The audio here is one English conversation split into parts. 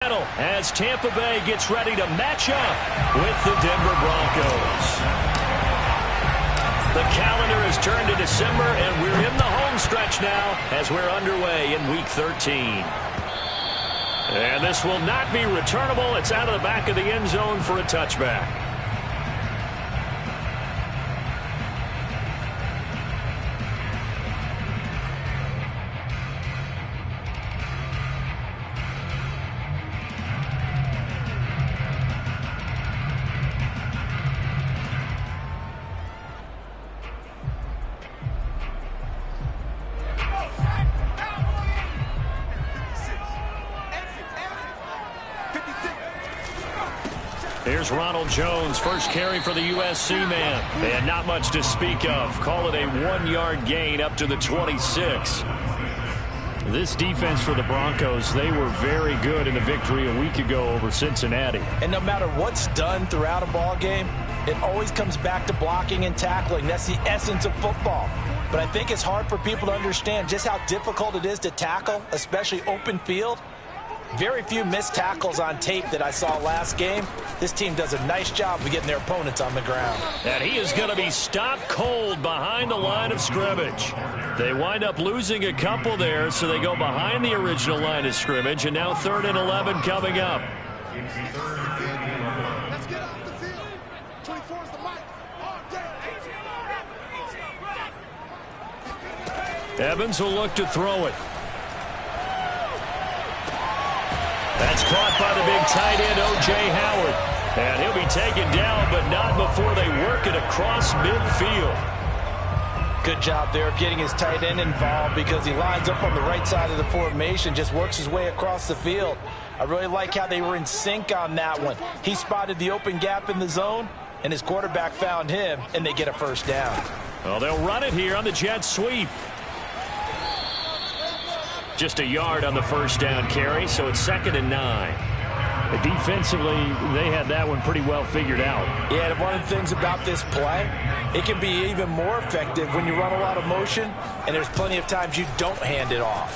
As Tampa Bay gets ready to match up with the Denver Broncos. The calendar has turned to December, and we're in the home stretch now as we're underway in Week 13. And this will not be returnable. It's out of the back of the end zone for a touchback. Here's Ronald Jones, first carry for the USC man. And not much to speak of. Call it a 1-yard gain up to the 26. This defense for the Broncos, they were very good in the victory a week ago over Cincinnati. And no matter what's done throughout a ball game, it always comes back to blocking and tackling. That's the essence of football. But I think it's hard for people to understand just how difficult it is to tackle, especially open field. Very few missed tackles on tape that I saw last game. This team does a nice job of getting their opponents on the ground. And he is going to be stopped cold behind the line of scrimmage. They wind up losing a couple there, so they go behind the original line of scrimmage, and now 3rd and 11 coming up. Let's get off the field. 24 is the mic. Evans will look to throw it. That's caught by the big tight end, O.J. Howard. And he'll be taken down, but not before they work it across midfield. Good job there of getting his tight end involved because he lines up on the right side of the formation, just works his way across the field. I really like how they were in sync on that one. He spotted the open gap in the zone, and his quarterback found him, and they get a first down. Well, they'll run it here on the jet sweep. Just a yard on the first down carry, so it's 2nd and 9. Defensively, they had that one pretty well figured out. Yeah, and one of the things about this play, it can be even more effective when you run a lot of motion, and there's plenty of times you don't hand it off.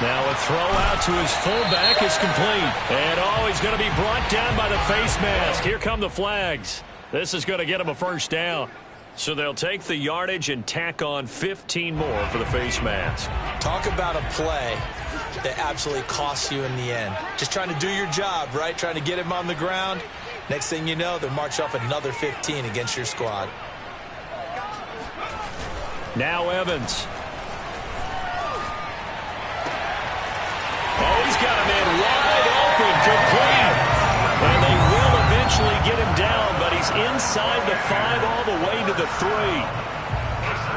Now a throw out to his fullback is complete. And he's going to be brought down by the face mask. Here come the flags. This is going to get him a first down. So they'll take the yardage and tack on 15 more for the face mask. Talk about a play that absolutely costs you in the end. Just trying to do your job, right? Trying to get him on the ground. Next thing you know, they'll march off another 15 against your squad. Now Evans. Oh, he's got a man wide open, complete. And they will eventually get him down, but he's inside the 5 all the way to the 3.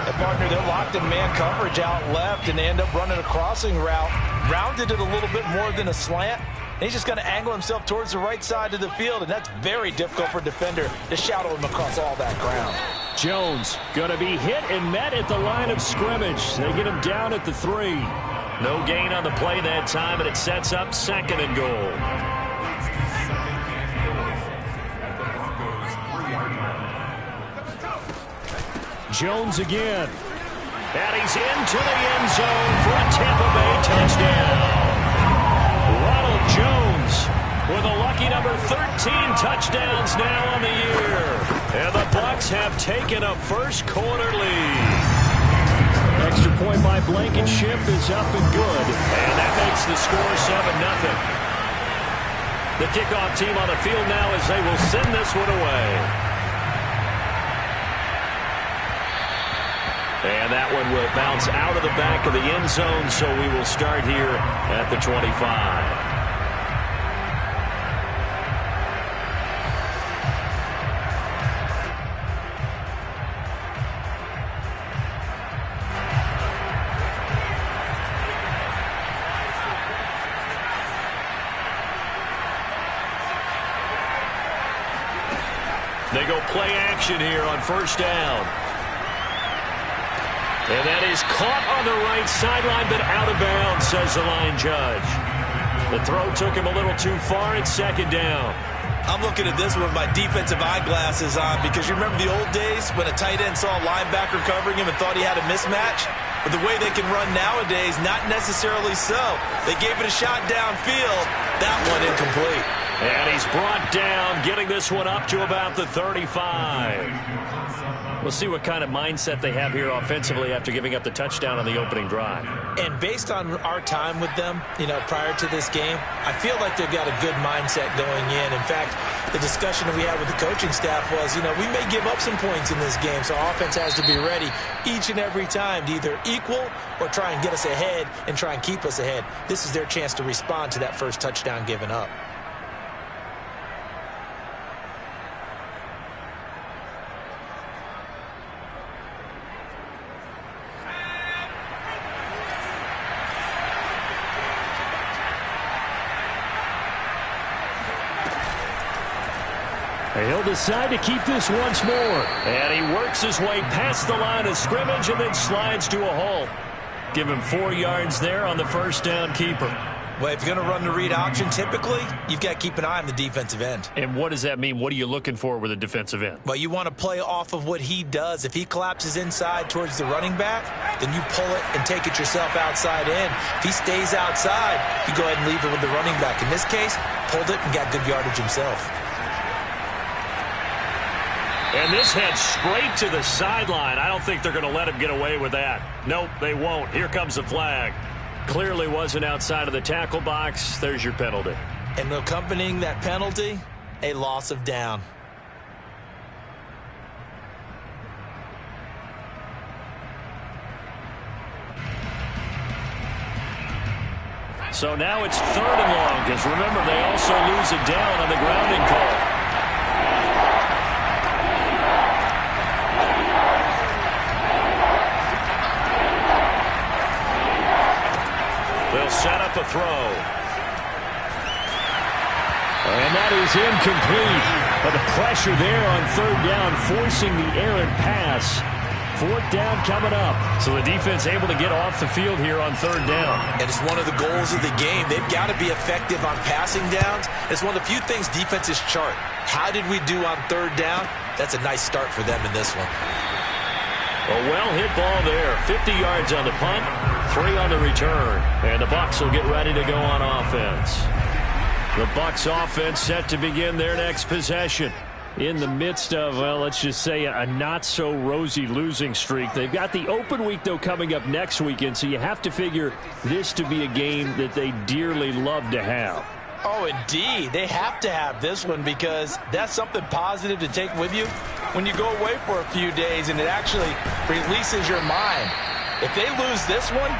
And partner, they're locked in man coverage out left, and they end up running a crossing route. Rounded it a little bit more than a slant. And he's just going to angle himself towards the right side of the field, and that's very difficult for a defender to shadow him across all that ground. Jones going to be hit and met at the line of scrimmage. They get him down at the 3. No gain on the play that time, and it sets up 2nd and goal. Jones again. And he's into the end zone for a Tampa Bay touchdown. Ronald Jones with a lucky number 13 touchdowns now on the year. And the Bucs have taken a first quarter lead. Extra point by Blankenship is up and good. And that makes the score 7-0. The kickoff team on the field now as they will send this one away. And that one will bounce out of the back of the end zone, so we will start here at the 25. They go play action here on first down. And that is caught on the right sideline, but out of bounds, says the line judge. The throw took him a little too far. It's 2nd down. I'm looking at this with my defensive eyeglasses on because you remember the old days when a tight end saw a linebacker covering him and thought he had a mismatch? But the way they can run nowadays, not necessarily so. They gave it a shot downfield. That one incomplete. And he's brought down, getting this one up to about the 35. We'll see what kind of mindset they have here offensively after giving up the touchdown on the opening drive. And based on our time with them, prior to this game, I feel like they've got a good mindset going in. In fact, the discussion that we had with the coaching staff was, we may give up some points in this game, so our offense has to be ready each and every time to either equal or try and get us ahead and try and keep us ahead. This is their chance to respond to that first touchdown given up. He'll decide to keep this once more. And he works his way past the line of scrimmage and then slides to a halt. Give him 4 yards there on the first down keeper. Well, if you're going to run the read option, typically, you've got to keep an eye on the defensive end. And what does that mean? What are you looking for with a defensive end? Well, you want to play off of what he does. If he collapses inside towards the running back, then you pull it and take it yourself outside in. If he stays outside, you go ahead and leave it with the running back. In this case, pulled it and got good yardage himself. And this heads straight to the sideline. I don't think they're going to let him get away with that. Nope, they won't. Here comes the flag. Clearly wasn't outside of the tackle box. There's your penalty. And accompanying that penalty, a loss of down. So now it's 3rd and long, because remember, they also lose it down on the grounding call. They'll set up a throw. And that is incomplete. But the pressure there on 3rd down, forcing the errant pass. 4th down coming up. So the defense able to get off the field here on 3rd down. And it's one of the goals of the game. They've got to be effective on passing downs. It's one of the few things defenses chart. How did we do on 3rd down? That's a nice start for them in this one. A well-hit ball there. 50 yards on the punt, 3 on the return. And the Bucs will get ready to go on offense. The Bucs offense set to begin their next possession. In the midst of, well, let's just say a not-so-rosy losing streak. They've got the open week, though, coming up next weekend, so you have to figure this to be a game that they dearly love to have. Oh, indeed. They have to have this one because that's something positive to take with you when you go away for a few days, and it actually releases your mind. If they lose this one,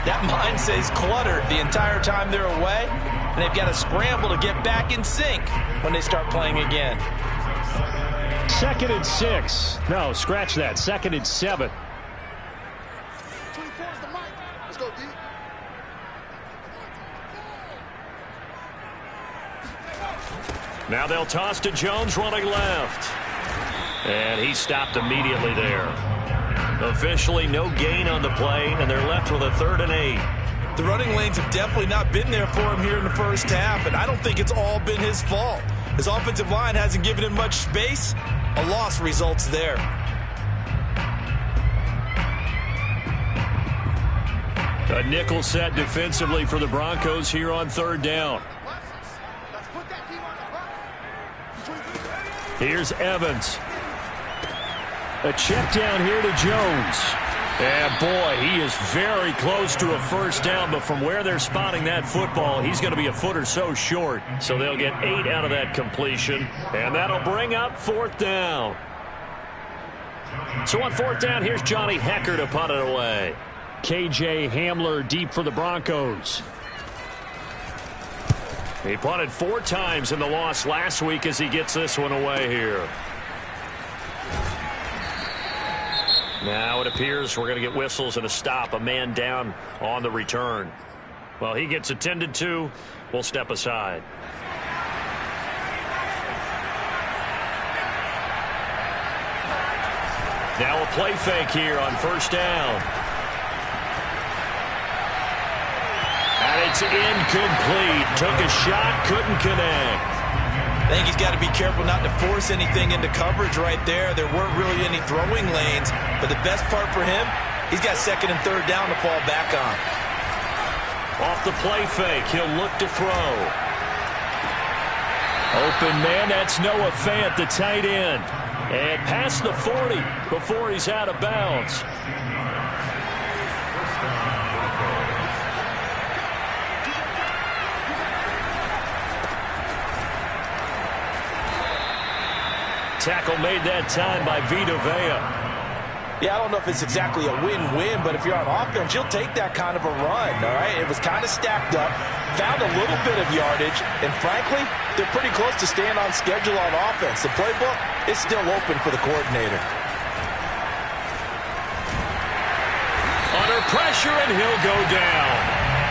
that mind stays cluttered the entire time they're away, and they've got to scramble to get back in sync when they start playing again. 2nd and 6. No, scratch that. 2nd and 7. 24 is the mic. Let's go, D. Now they'll toss to Jones running left. And he stopped immediately there. Officially no gain on the play, and they're left with a 3rd and 8. The running lanes have definitely not been there for him here in the first half, and I don't think it's all been his fault. His offensive line hasn't given him much space. A loss results there. A nickel set defensively for the Broncos here on 3rd down. Here's Evans. A check down here to Jones. And boy, he is very close to a first down, but from where they're spotting that football, he's going to be a foot or so short. So they'll get 8 out of that completion, and that'll bring up 4th down. So on 4th down, here's Johnny Hekker to punt it away. KJ Hamler deep for the Broncos. He punted 4 times in the loss last week as he gets this one away here. Now it appears we're going to get whistles and a stop. A man down on the return. Well, he gets attended to. We'll step aside. Now a play fake here on 1st down. And it's incomplete. Took a shot, couldn't connect. I think he's got to be careful not to force anything into coverage right there. There weren't really any throwing lanes, but the best part for him, He's got second and third down to fall back on. Off the play fake, he'll look to throw. Open man, that's Noah Fant, the tight end. And past the 40 before he's out of bounds. Tackle made that time by Vita Vea. Yeah, I don't know if it's exactly a win-win, but if you're on offense, you'll take that kind of a run, all right? It was kind of stacked up, found a little bit of yardage, and frankly, they're pretty close to staying on schedule on offense. The playbook is still open for the coordinator. Under pressure, and he'll go down.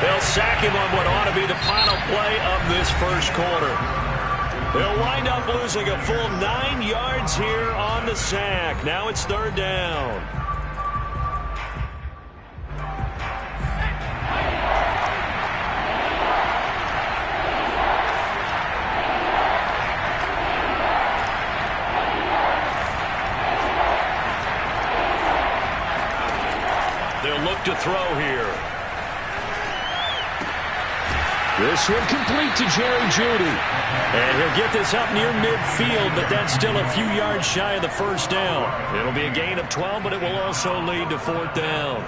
They'll sack him on what ought to be the final play of this first quarter. They'll wind up losing a full 9 yards here on the sack. Now it's third down. They'll look to throw here. This one complete to Jerry Jeudy. And he'll get this up near midfield, but that's still a few yards shy of the first down. It'll be a gain of 12, but it will also lead to fourth down.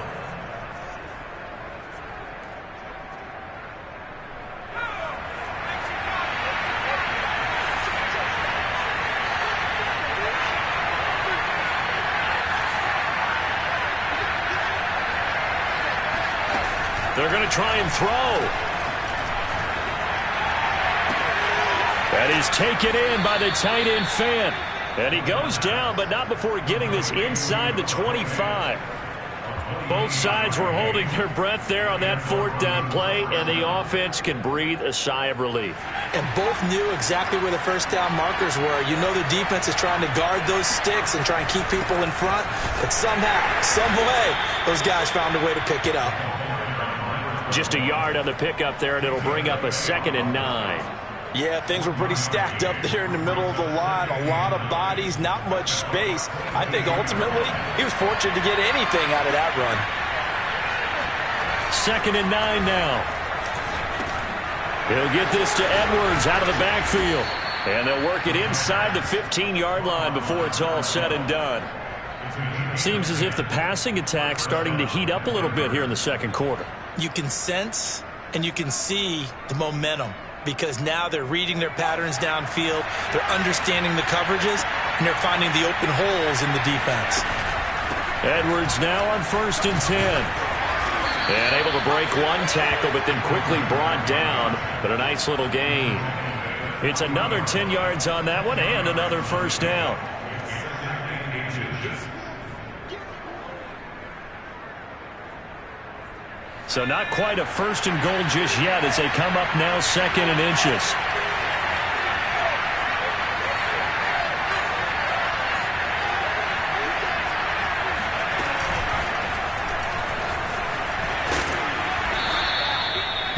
They're going to try and throw. And he's taken in by the tight end Fant. And he goes down, but not before getting this inside the 25. Both sides were holding their breath there on that fourth down play, and the offense can breathe a sigh of relief. And both knew exactly where the first down markers were. You know the defense is trying to guard those sticks and try and keep people in front. But somehow, some way, those guys found a way to pick it up. Just a yard on the pickup there, and it'll bring up a 2nd and 9. Yeah, things were pretty stacked up there in the middle of the line. A lot of bodies, not much space. I think ultimately he was fortunate to get anything out of that run. 2nd and 9 now. He'll get this to Edwards out of the backfield. And they'll work it inside the 15-yard line before it's all said and done. Seems as if the passing attack's starting to heat up a little bit here in the second quarter. You can sense and you can see the momentum, because now they're reading their patterns downfield, they're understanding the coverages, and they're finding the open holes in the defense. Edwards now on 1st and 10. And able to break one tackle, but then quickly brought down, but a nice little gain. It's another 10 yards on that one, and another first down. So not quite a 1st and goal just yet as they come up now 2nd and inches.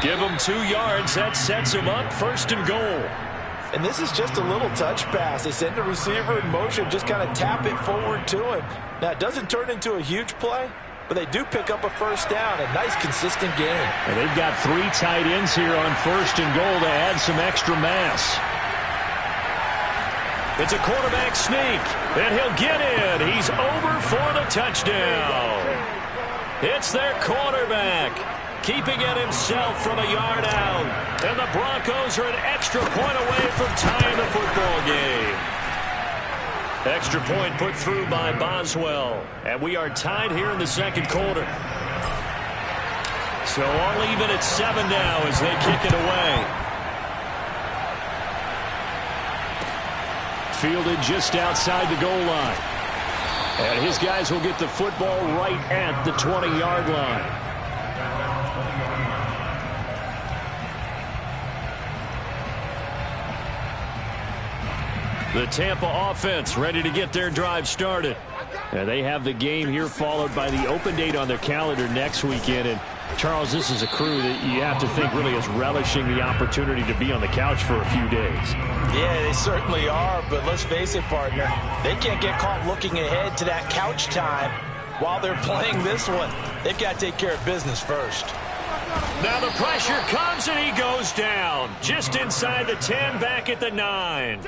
Give him 2 yards. That sets him up 1st and goal. And this is just a little touch pass. They send the receiver in motion, just kind of tap it forward to him. Now, it doesn't turn into a huge play, but they do pick up a first down, a nice consistent gain. And they've got 3 tight ends here on 1st and goal to add some extra mass. It's a quarterback sneak, and he'll get in. He's over for the touchdown. It's their quarterback, keeping it himself from a yard out. And the Broncos are an extra point away from tying the football game. Extra point put through by Boswell. And we are tied here in the second quarter. So all even at 7 now as they kick it away. Fielded just outside the goal line. And his guys will get the football right at the 20-yard line. The Tampa offense ready to get their drive started. And they have the game here followed by the open date on their calendar next weekend. And Charles, this is a crew that you have to think really is relishing the opportunity to be on the couch for a few days. Yeah, they certainly are, but let's face it, partner. They can't get caught looking ahead to that couch time while they're playing this one, they've got to take care of business first. Now the pressure comes and he goes down. Just inside the 10, back at the 9.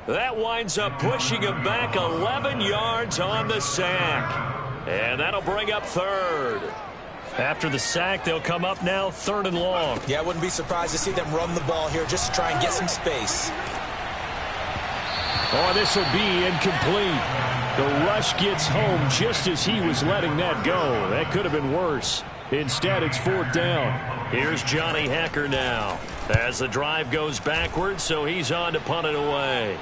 That winds up pushing him back 11 yards on the sack. And that'll bring up third. After the sack, they'll come up now 3rd and long. Yeah, I wouldn't be surprised to see them run the ball here just to try and get some space. Oh, this will be incomplete. The rush gets home just as he was letting that go. That could have been worse. Instead, it's 4th down. Here's Johnny Hekker now as the drive goes backwards, so he's on to punt it away.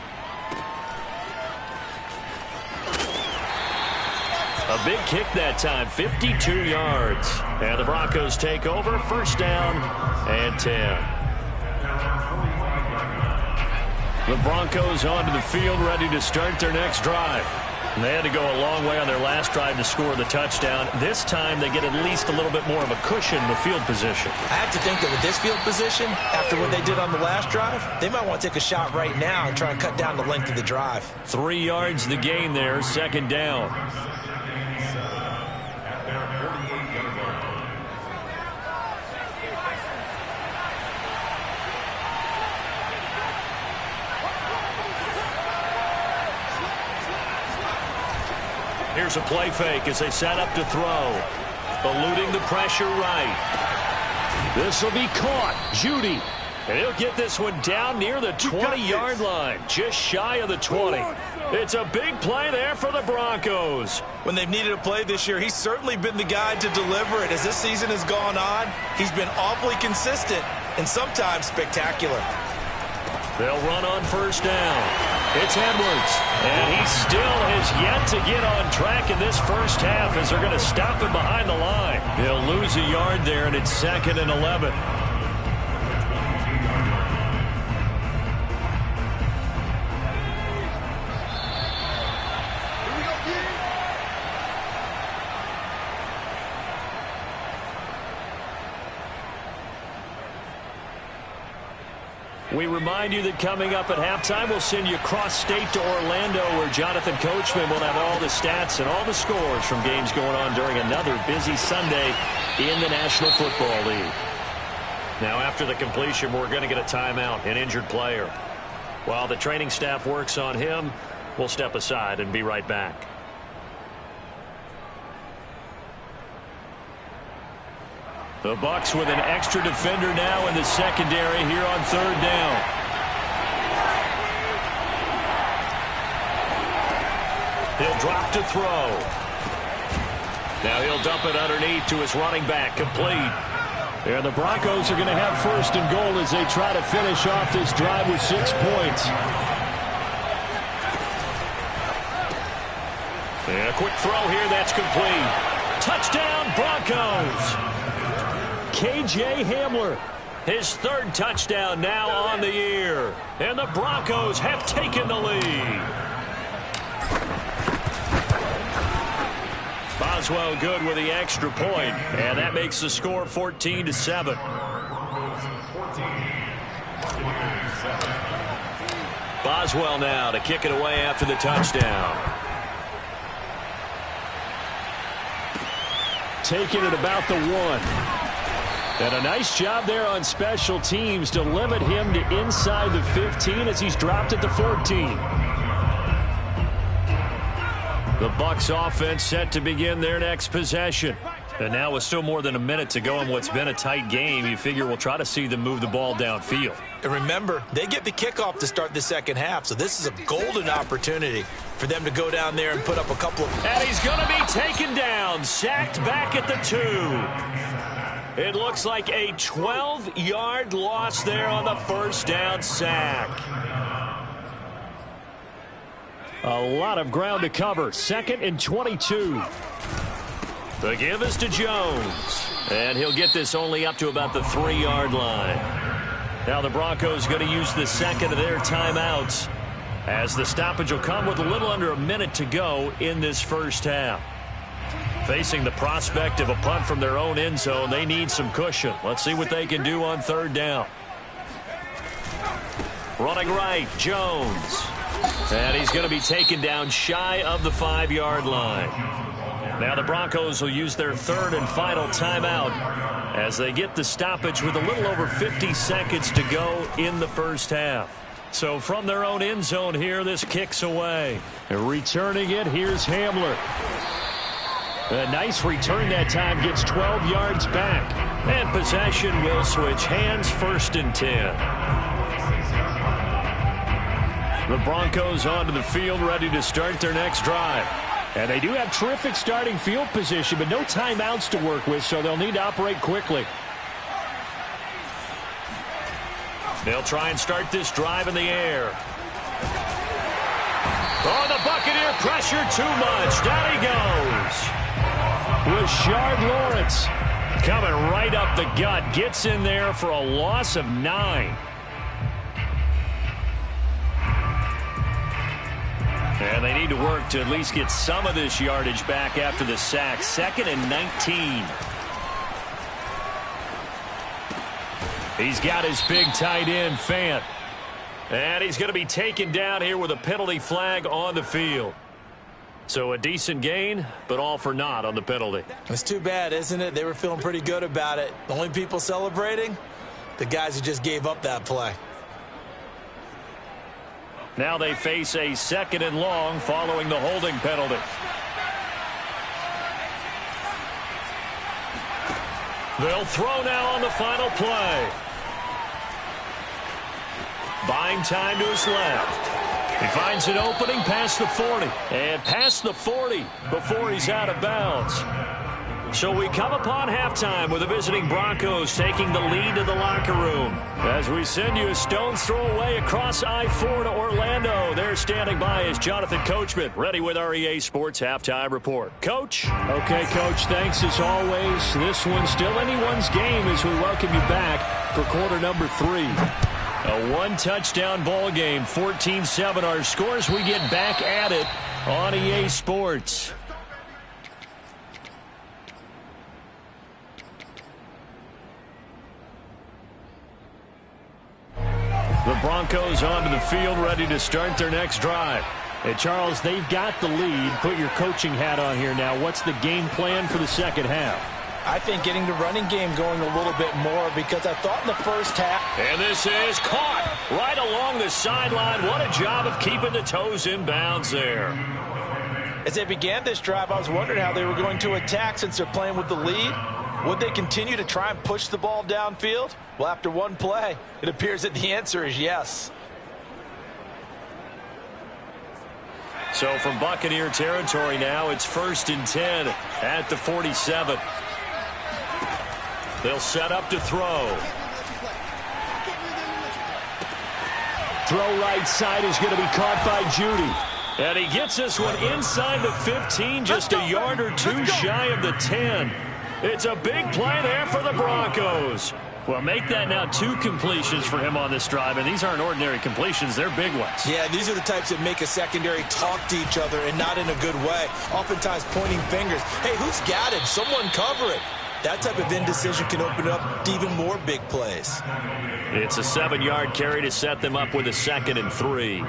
A big kick that time, 52 yards. And the Broncos take over, 1st down and 10. The Broncos onto the field, ready to start their next drive. And they had to go a long way on their last drive to score the touchdown. This time they get at least a little bit more of a cushion in the field position. I have to think that with this field position, after what they did on the last drive, they might want to take a shot right now and try and cut down the length of the drive. 3 yards the gain there, 2nd down. Here's a play fake as they set up to throw. Eluding the pressure right. This will be caught. Judy. And he'll get this one down near the 20-yard line. Just shy of the 20. It's a big play there for the Broncos. When they've needed a play this year, he's certainly been the guy to deliver it. As this season has gone on, he's been awfully consistent and sometimes spectacular. They'll run on 1st down. It's Edwards, and he still has yet to get on track in this first half as they're going to stop him behind the line. They'll lose a yard there, and it's 2nd and 11. We remind you that coming up at halftime, we'll send you cross-state to Orlando, where Jonathan Coachman will have all the stats and all the scores from games going on during another busy Sunday in the National Football League. Now, after the completion, we're going to get a timeout, an injured player. While the training staff works on him, we'll step aside and be right back. The Bucs with an extra defender now in the secondary here on 3rd down. He'll drop to throw. Now he'll dump it underneath to his running back, complete. And the Broncos are going to have 1st and goal as they try to finish off this drive with 6 points. And a quick throw here, that's complete. Touchdown, Broncos! KJ Hamler, his 3rd touchdown now on the year. And the Broncos have taken the lead. Boswell good with the extra point, and that makes the score 14-7. Boswell now to kick it away after the touchdown. Taking it about the 1. And a nice job there on special teams to limit him to inside the 15 as he's dropped at the 14. The Bucs offense set to begin their next possession. And now with still more than a minute to go in what's been a tight game, you figure we'll try to see them move the ball downfield. And remember, they get the kickoff to start the second half, so this is a golden opportunity for them to go down there and put up a couple of... And he's going to be taken down, sacked back at the 2. It looks like a 12-yard loss there on the first down sack. A lot of ground to cover. 2nd and 22. The give is to Jones. And he'll get this only up to about the 3-yard line. Now the Broncos going to use the second of their timeouts, as the stoppage will come with a little under a minute to go in this first half. Facing the prospect of a punt from their own end zone, they need some cushion. Let's see what they can do on 3rd down. Running right, Jones. And he's going to be taken down shy of the 5-yard line. Now the Broncos will use their third and final timeout as they get the stoppage with a little over 50 seconds to go in the first half. So from their own end zone here, this kicks away. Returning it, here's Hamler. A nice return that time, gets 12 yards back. And possession will switch hands, 1st and 10. The Broncos onto the field, ready to start their next drive. And they do have terrific starting field position, but no timeouts to work with, so they'll need to operate quickly. They'll try and start this drive in the air. Oh, the Buccaneer pressure too much. Down he goes. Rashard Lawrence coming right up the gut. Gets in there for a loss of 9. And they need to work to at least get some of this yardage back after the sack. 2nd and 19. He's got his big tight end, Fant. And he's going to be taken down here with a penalty flag on the field. So a decent gain, but all for naught on the penalty. It's too bad, isn't it? They were feeling pretty good about it. The only people celebrating, the guys who just gave up that play. Now they face a 2nd and long following the holding penalty. They'll throw now on the final play. Buying time to his left. He finds an opening past the 40. And past the 40 before he's out of bounds. So we come upon halftime with the visiting Broncos taking the lead to the locker room. As we send you a stone's throw away across I-4 to Orlando. There standing by is Jonathan Coachman, ready with our EA Sports Halftime Report. Coach? Okay, Coach, thanks as always. This one's still anyone's game as we welcome you back for quarter number 3. A one-touchdown ball game, 14-7 our scores. We get back at it on EA Sports. The Broncos onto the field, ready to start their next drive. Hey, Charles, they've got the lead. Put your coaching hat on here now. What's the game plan for the second half? I think getting the running game going a little bit more because I thought in the first half. And this is caught right along the sideline. What a job of keeping the toes in bounds there. As they began this drive, I was wondering how they were going to attack since they're playing with the lead. Would they continue to try and push the ball downfield? Well, after one play, it appears that the answer is yes. So from Buccaneer territory now, it's 1st and 10 at the 47. They'll set up to throw. Throw right side is going to be caught by Judy. And he gets this one inside the 15, just a yard or two shy of the 10. It's a big play there for the Broncos. Well, make that now 2 completions for him on this drive, and these aren't ordinary completions. They're big ones. Yeah, these are the types that make a secondary talk to each other and not in a good way. Oftentimes pointing fingers. Hey, who's got him? Someone cover it. That type of indecision can open up to even more big plays. It's a 7-yard carry to set them up with a 2nd and 3.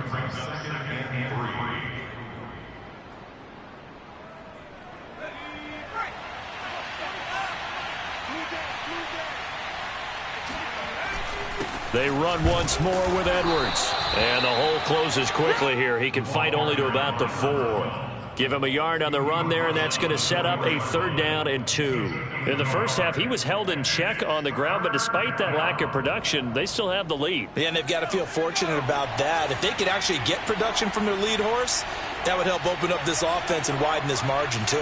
They run once more with Edwards. And the hole closes quickly here. He can fight only to about the 4. Give him a yard on the run there, and that's going to set up a 3rd down and 2. In the first half, he was held in check on the ground, but despite that lack of production, they still have the lead. Yeah, and they've got to feel fortunate about that. If they could actually get production from their lead horse, that would help open up this offense and widen this margin, too.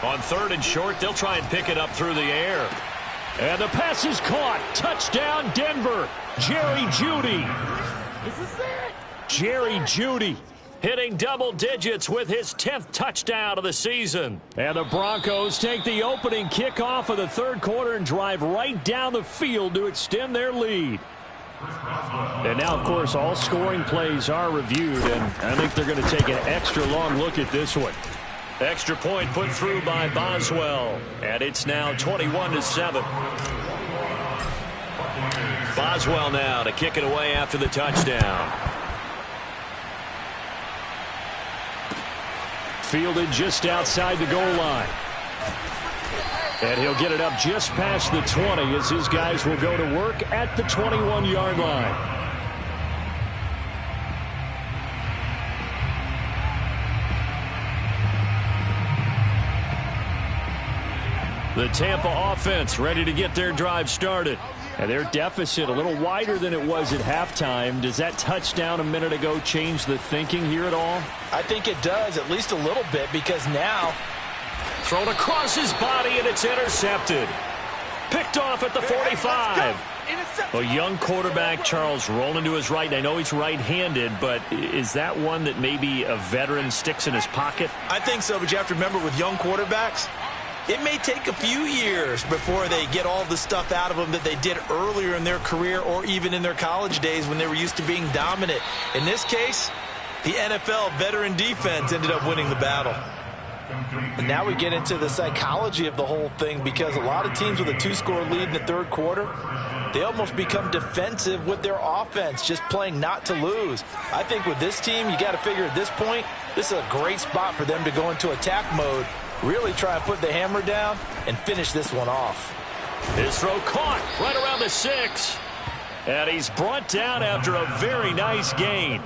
On 3rd and short, they'll try and pick it up through the air. And the pass is caught. Touchdown, Denver. Jerry Jeudy. This is it. Jerry Jeudy hitting double digits with his 10th touchdown of the season. And the Broncos take the opening kickoff of the 3rd quarter and drive right down the field to extend their lead. And now, of course, all scoring plays are reviewed, and I think they're going to take an extra long look at this one. Extra point put through by Boswell, and it's now 21-7. Boswell now to kick it away after the touchdown. Fielded just outside the goal line. And he'll get it up just past the 20 as his guys will go to work at the 21-yard line. The Tampa offense ready to get their drive started. And their deficit a little wider than it was at halftime. Does that touchdown a minute ago change the thinking here at all? I think it does, at least a little bit, because now... Thrown across his body, and it's intercepted. Picked off at the 45. A young quarterback, Charles, rolling to his right. I know he's right-handed, but is that one that maybe a veteran sticks in his pocket? I think so, but you have to remember with young quarterbacks, it may take a few years before they get all the stuff out of them that they did earlier in their career or even in their college days when they were used to being dominant. In this case, the NFL veteran defense ended up winning the battle. And now we get into the psychology of the whole thing, because a lot of teams with a 2-score lead in the third quarter, they almost become defensive with their offense, just playing not to lose. I think with this team, you got to figure at this point, this is a great spot for them to go into attack mode, really try and put the hammer down and finish this one off. His throw caught right around the 6. And he's brought down after a very nice gain.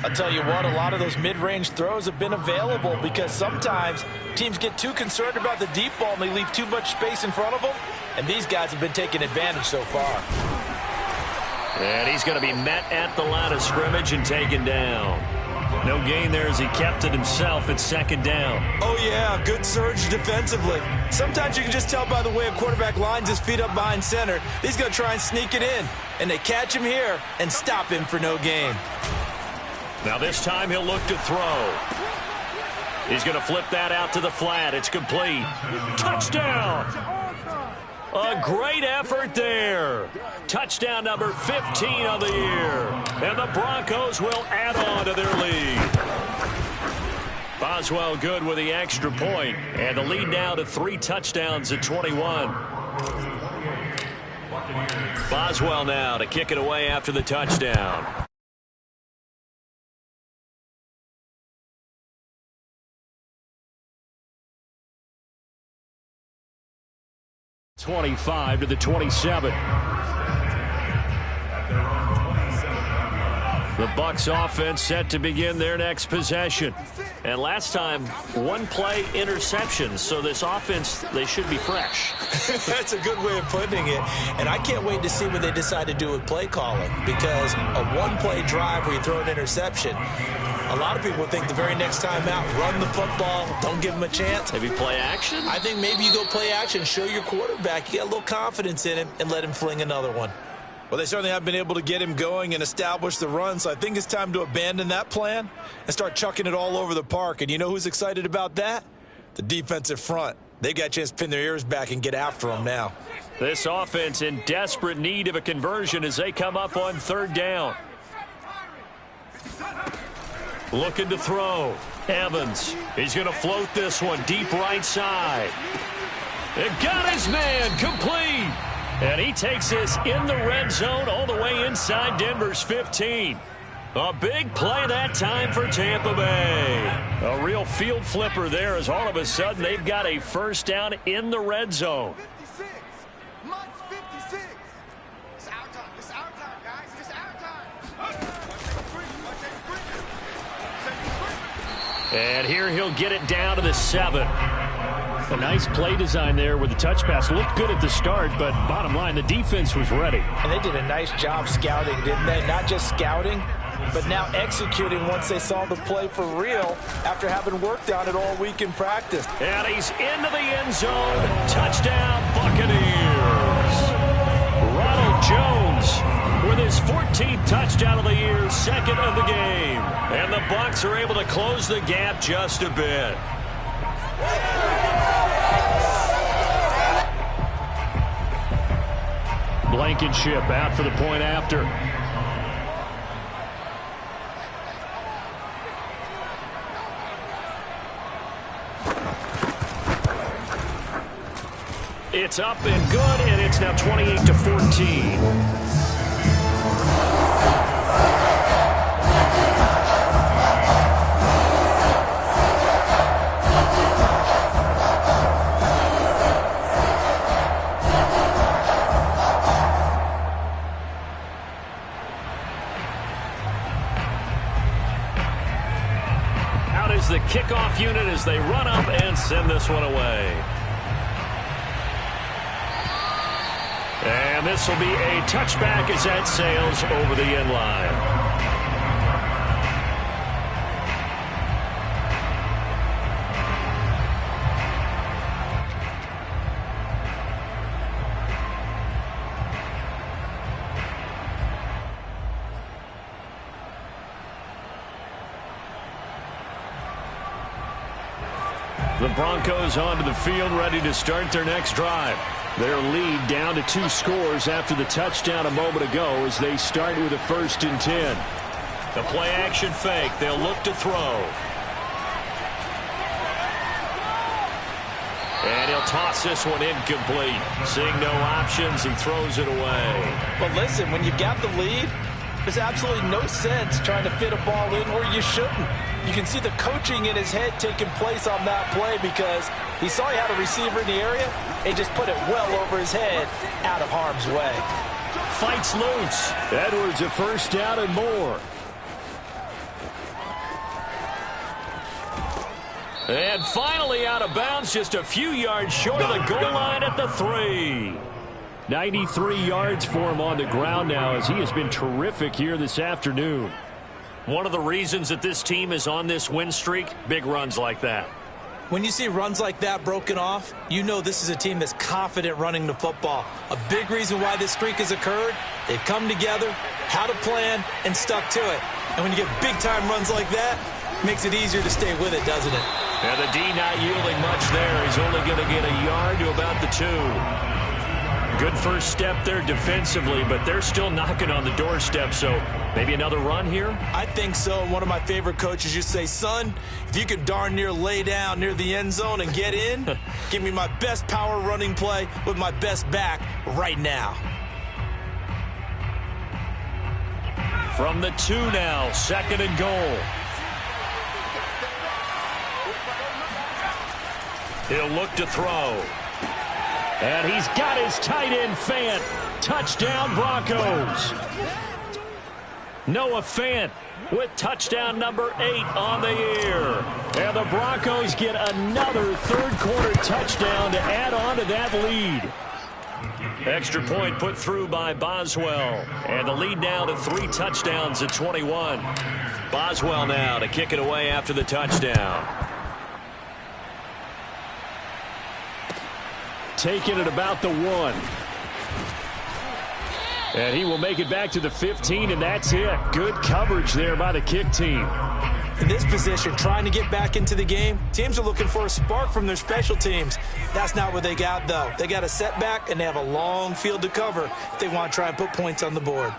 I'll tell you what, a lot of those mid-range throws have been available because sometimes teams get too concerned about the deep ball and they leave too much space in front of them. And these guys have been taking advantage so far. And he's going to be met at the line of scrimmage and taken down. No gain there as he kept it himself at second down. Oh, yeah, good surge defensively. Sometimes you can just tell by the way a quarterback lines his feet up behind center. He's going to try and sneak it in. And they catch him here and stop him for no gain. Now this time he'll look to throw. He's going to flip that out to the flat. It's complete. Touchdown! A great effort there. Touchdown number 15 of the year. And the Broncos will add on to their lead. Boswell good with the extra point. And the lead now to 3 touchdowns at 21. Boswell now to kick it away after the touchdown. (25 to the 27). The Bucs offense set to begin their next possession. And last time, 1-play interception. So this offense, they should be fresh. That's a good way of putting it. And I can't wait to see what they decide to do with play calling. Because a 1-play drive where you throw an interception, a lot of people think the very next time out, run the football, don't give them a chance. Maybe play action? I think maybe you go play action, show your quarterback you got a little confidence in him, and let him fling another one. Well, they certainly have been able to get him going and establish the run, so I think it's time to abandon that plan and start chucking it all over the park. And you know who's excited about that? The defensive front. They got a chance to pin their ears back and get after him now. This offense in desperate need of a conversion as they come up on third down. Looking to throw. Evans. He's going to float this one deep right side. It got his man complete. And he takes this in the red zone all the way inside Denver's 15. A big play that time for Tampa Bay. A real field flipper there as all of a sudden they've got a first down in the red zone. 56. Months 56. It's our time. It's our time, guys. It's our time. And here he'll get it down to the 7. A nice play design there with the touch pass. Looked good at the start, but bottom line, the defense was ready. And they did a nice job scouting, didn't they? Not just scouting, but now executing once they saw the play for real after having worked on it all week in practice. And he's into the end zone. Touchdown, Buccaneers. Ronald Jones with his 14th touchdown of the year, second of the game. And the Bucs are able to close the gap just a bit. Blankenship out for the point after. It's up and good, and it's now 28-14. kickoff unit as they run up and send this one away. And this will be a touchback as that sails over the end line. The Broncos onto the field, ready to start their next drive. Their lead down to 2 scores after the touchdown a moment ago as they start with a 1st and 10. The play action fake. They'll look to throw. And he'll toss this one incomplete. Seeing no options, he throws it away. But listen, when you've got the lead, there's absolutely no sense trying to fit a ball in where you shouldn't. You can see the coaching in his head taking place on that play because he saw he had a receiver in the area and just put it well over his head out of harm's way. Fights loose. Edwards a 1st down and more. And finally out of bounds, just a few yards short of the goal line at the 3. 93 yards for him on the ground now as he has been terrific here this afternoon. One of the reasons that this team is on this win streak, big runs like that. When you see runs like that broken off, you know this is a team that's confident running the football. A big reason why this streak has occurred, they've come together, had a plan, and stuck to it. And when you get big-time runs like that, it makes it easier to stay with it, doesn't it? And the D not yielding much there. He's only going to get a yard to about the 2. Good first step there defensively, but they're still knocking on the doorstep, so maybe another run here? I think so. One of my favorite coaches used to say, son, if you could darn near lay down near the end zone and get in, give me my best power running play with my best back right now. From the 2 now, 2nd and goal. He'll look to throw. And he's got his tight end Fant. Touchdown Broncos. Noah Fant with touchdown number 8 on the year. And the Broncos get another 3rd quarter touchdown to add on to that lead. Extra point put through by Boswell. And the lead now to 3 touchdowns at 21. Boswell now to kick it away after the touchdown. Taking it about the 1. And he will make it back to the 15, and that's it. Good coverage there by the kick team. In this position, trying to get back into the game, teams are looking for a spark from their special teams. That's not what they got, though. They got a setback, and they have a long field to cover if they want to try and put points on the board.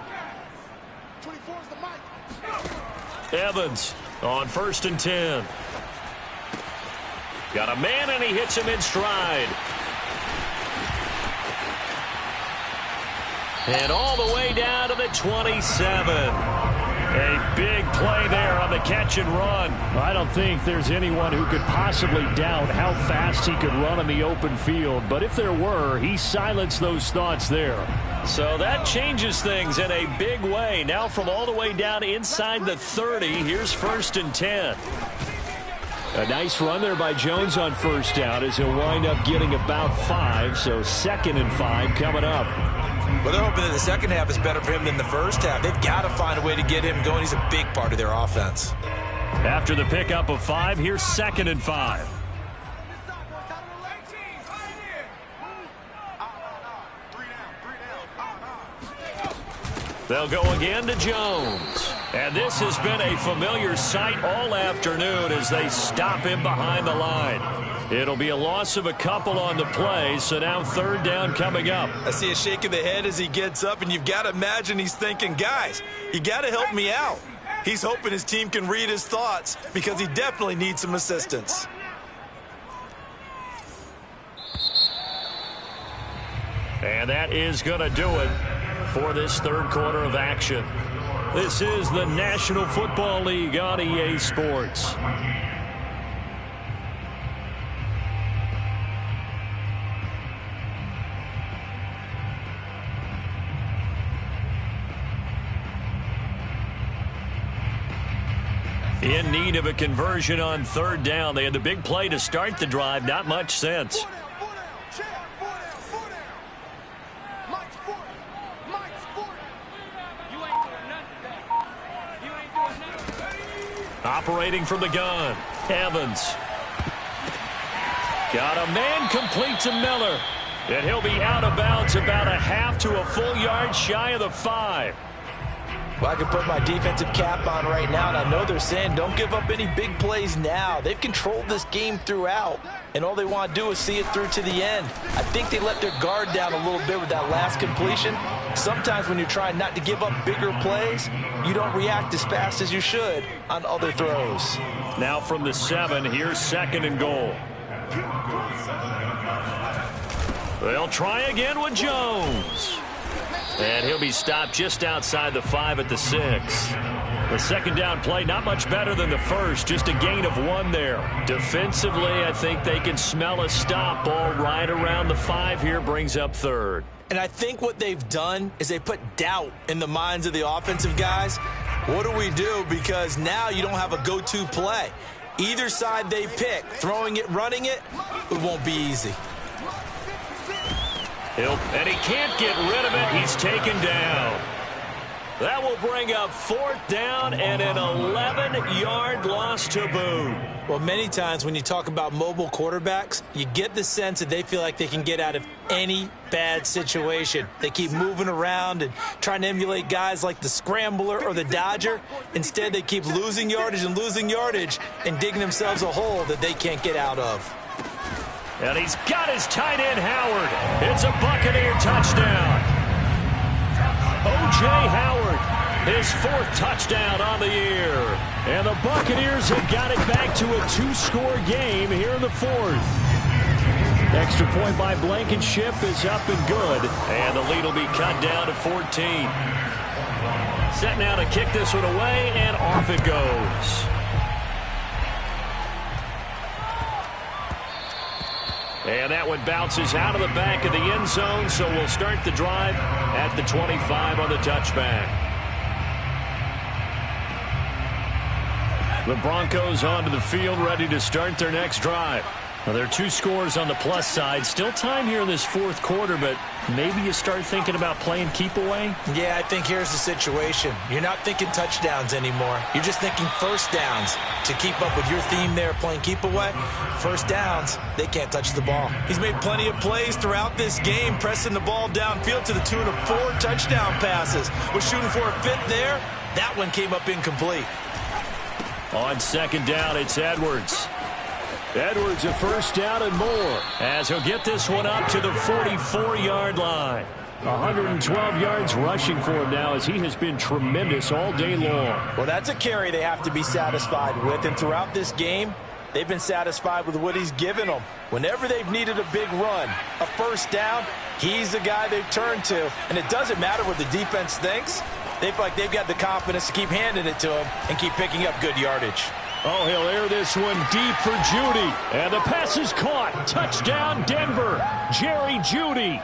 Evans on 1st and 10. Got a man, and he hits him in stride. And all the way down to the 27. A big play there on the catch and run. I don't think there's anyone who could possibly doubt how fast he could run in the open field. But if there were, he silenced those thoughts there. So that changes things in a big way. Now from all the way down inside the 30, here's 1st and 10. A nice run there by Jones on 1st down as he'll wind up getting about 5. So 2nd and 5 coming up. Well, they're hoping that the second half is better for him than the first half. They've got to find a way to get him going. He's a big part of their offense. After the pickup of 5, here's 2nd and 5. They'll go again to Jones. And this has been a familiar sight all afternoon as they stop him behind the line. It'll be a loss of a couple on the play, so now 3rd down coming up. I see a shake of the head as he gets up, and you've got to imagine he's thinking, guys, you got to help me out. He's hoping his team can read his thoughts because he definitely needs some assistance. And that is going to do it for this 3rd quarter of action. This is the National Football League on EA Sports. In need of a conversion on third down. They had the big play to start the drive. Not much sense. Operating from the gun, Evans. Got a man complete to Miller. And he'll be out of bounds about a half to a full yard shy of the 5. Well, I can put my defensive cap on right now, and I know they're saying don't give up any big plays now. They've controlled this game throughout, and all they want to do is see it through to the end. I think they let their guard down a little bit with that last completion. Sometimes when you're trying not to give up bigger plays, you don't react as fast as you should on other throws. Now from the 7, here's 2nd and goal. They'll try again with Jones. And he'll be stopped just outside the 5 at the 6. The 2nd down play, not much better than the first, just a gain of 1 there. Defensively, I think they can smell a stop. Ball right around the 5 here, brings up 3rd. And I think what they've done is they put doubt in the minds of the offensive guys. What do we do? Because now you don't have a go-to play. Either side they pick, throwing it, running it, it won't be easy. And he can't get rid of it. He's taken down. That will bring up 4th down and an 11-yard loss to boot. Well, many times when you talk about mobile quarterbacks, you get the sense that they feel like they can get out of any bad situation. They keep moving around and trying to emulate guys like the Scrambler or the Dodger. Instead, they keep losing yardage and digging themselves a hole that they can't get out of. And he's got his tight end, Howard. It's a Buccaneer touchdown. O.J. Howard, his 4th touchdown on the year. And the Buccaneers have got it back to a 2-score game here in the 4th. Extra point by Blankenship is up and good. And the lead will be cut down to 14. Set now to kick this one away, and off it goes. And that one bounces out of the back of the end zone, so we'll start the drive at the 25 on the touchback. The Broncos onto the field, ready to start their next drive. Now, there are 2 scores on the plus side. Still time here in this 4th quarter, but maybe you start thinking about playing keep away? Yeah, I think here's the situation. You're not thinking touchdowns anymore. You're just thinking first downs. To keep up with your theme there, playing keep away, first downs, they can't touch the ball. He's made plenty of plays throughout this game, pressing the ball downfield to the tune of 4 touchdown passes. Was shooting for a 5th there. That one came up incomplete. On 2nd down, it's Edwards. Edwards a 1st down and more, as he'll get this one up to the 44-yard line. 112 yards rushing for him now, as he has been tremendous all day long. Well, that's a carry they have to be satisfied with, and throughout this game, they've been satisfied with what he's given them. Whenever they've needed a big run, a 1st down, he's the guy they've turned to, and it doesn't matter what the defense thinks. They feel like they've got the confidence to keep handing it to him and keep picking up good yardage. Oh, he'll air this one deep for Jeudy. And the pass is caught. Touchdown, Denver. Jerry Jeudy.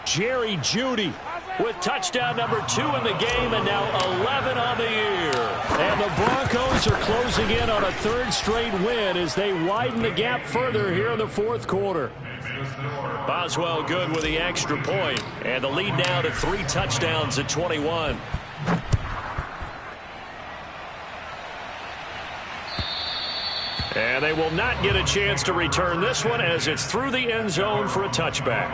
Jerry Jeudy with touchdown number 2 in the game, and now 11 on the year. And the Broncos are closing in on a 3rd straight win as they widen the gap further here in the 4th quarter. Boswell good with the extra point, and the lead now to 3 touchdowns at 21. And they will not get a chance to return this one, as it's through the end zone for a touchback.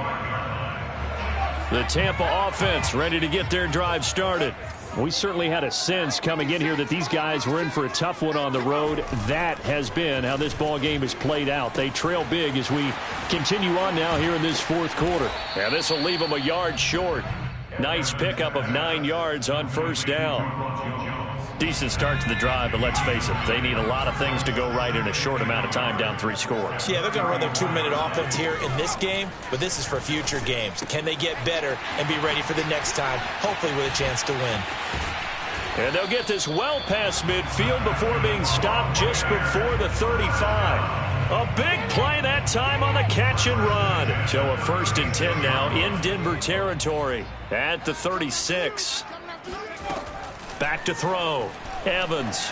The Tampa offense ready to get their drive started. We certainly had a sense coming in here that these guys were in for a tough one on the road. That has been how this ball game has played out. They trail big as we continue on now here in this 4th quarter. And this will leave them a yard short. Nice pickup of 9 yards on 1st down. Decent start to the drive, but let's face it, they need a lot of things to go right in a short amount of time, down 3 scores. Yeah, they're going to run their 2-minute offense here in this game, but this is for future games. Can they get better and be ready for the next time, hopefully with a chance to win? And they'll get this well past midfield before being stopped just before the 35. A big play that time on the catch and run. So a 1st and 10 now in Denver territory at the 36. Back to throw. Evans.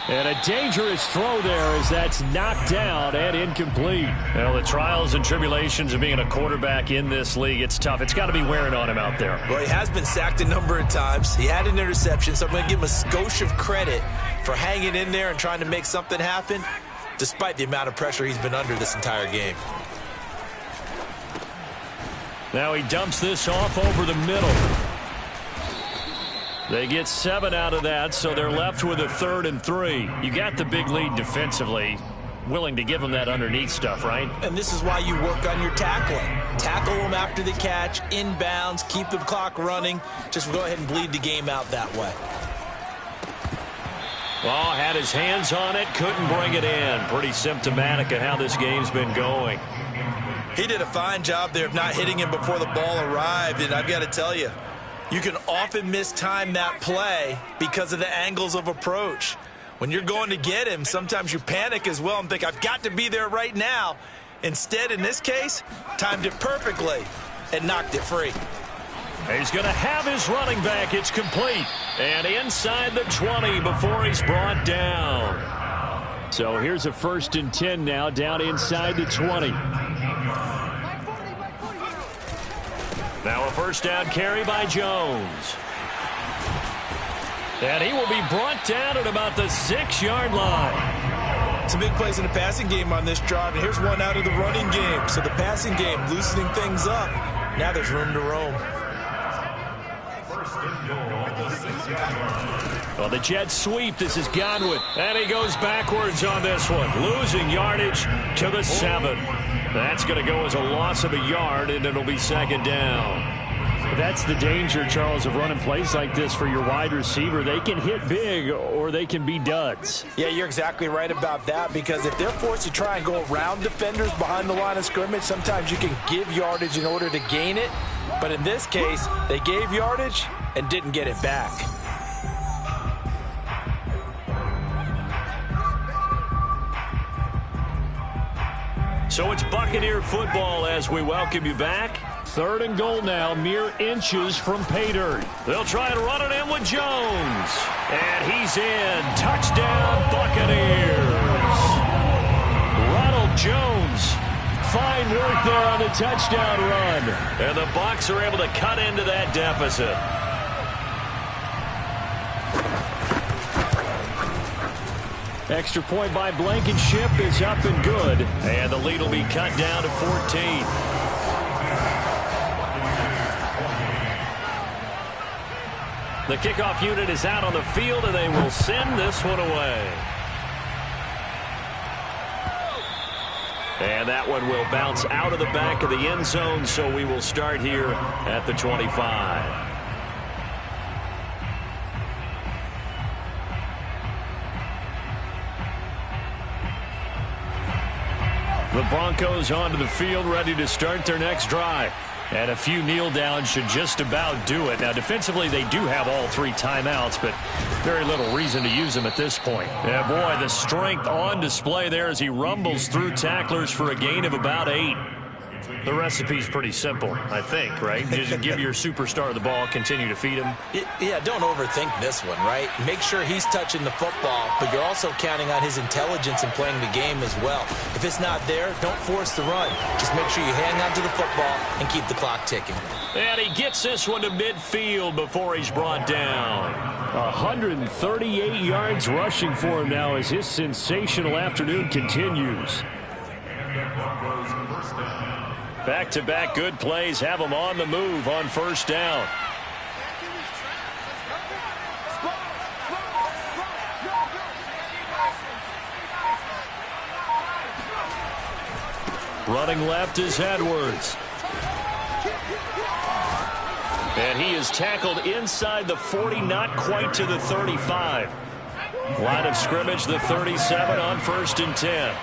And a dangerous throw there as that's knocked down and incomplete. Well, the trials and tribulations of being a quarterback in this league, it's tough. It's got to be wearing on him out there. Well, he has been sacked a number of times. He had an interception, so I'm going to give him a skosh of credit for hanging in there and trying to make something happen, despite the amount of pressure he's been under this entire game. Now he dumps this off over the middle. They get 7 out of that, so they're left with a 3rd and 3. You got the big lead defensively. Willing to give them that underneath stuff, right? And this is why you work on your tackling. Tackle them after the catch, inbounds, keep the clock running. Just go ahead and bleed the game out that way. Well, had his hands on it, couldn't bring it in. Pretty symptomatic of how this game's been going. He did a fine job there of not hitting him before the ball arrived, and I've got to tell you, you can often mistime that play because of the angles of approach. When you're going to get him, sometimes you panic as well and think, I've got to be there right now. Instead, in this case, timed it perfectly and knocked it free. He's going to have his running back. It's complete. And inside the 20 before he's brought down. So here's a 1st and 10 now down inside the 20. Now a 1st down carry by Jones. And he will be brought down at about the 6-yard line. Some big plays in the passing game on this drive, and here's one out of the running game. So the passing game loosening things up. Now there's room to roam. Well, the Jets sweep. This is Godwin. And he goes backwards on this one. Losing yardage to the 7. That's going to go as a loss of a yard, and it'll be 2nd down. That's the danger, Charles, of running plays like this for your wide receiver. They can hit big or they can be duds. Yeah, you're exactly right about that, because if they're forced to try and go around defenders behind the line of scrimmage, sometimes you can give yardage in order to gain it. But in this case, they gave yardage and didn't get it back. So it's Buccaneer football as we welcome you back. 3rd and goal now, mere inches from pay dirt. They'll try and run it in with Jones. And he's in. Touchdown, Buccaneers. Ronald Jones. Fine work there on the touchdown run. And the Bucs are able to cut into that deficit. Extra point by Blankenship is up and good. And the lead will be cut down to 14. The kickoff unit is out on the field, and they will send this one away. And that one will bounce out of the back of the end zone, so we will start here at the 25. The Broncos onto the field, ready to start their next drive. And a few kneel downs should just about do it. Now, defensively, they do have all 3 timeouts, but very little reason to use them at this point. Yeah, boy, the strength on display there as he rumbles through tacklers for a gain of about 8. The recipe's pretty simple, I think, right? Just give your superstar the ball, continue to feed him. Yeah, don't overthink this one, right? Make sure he's touching the football, but you're also counting on his intelligence in playing the game as well. If it's not there, don't force the run. Just make sure you hang on to the football and keep the clock ticking. And he gets this one to midfield before he's brought down. 138 yards rushing for him now as his sensational afternoon continues. Back-to-back good plays have him on the move on 1st down. Running left is Edwards. And he is tackled inside the 40, not quite to the 35. Line of scrimmage, the 37 on 1st and 10.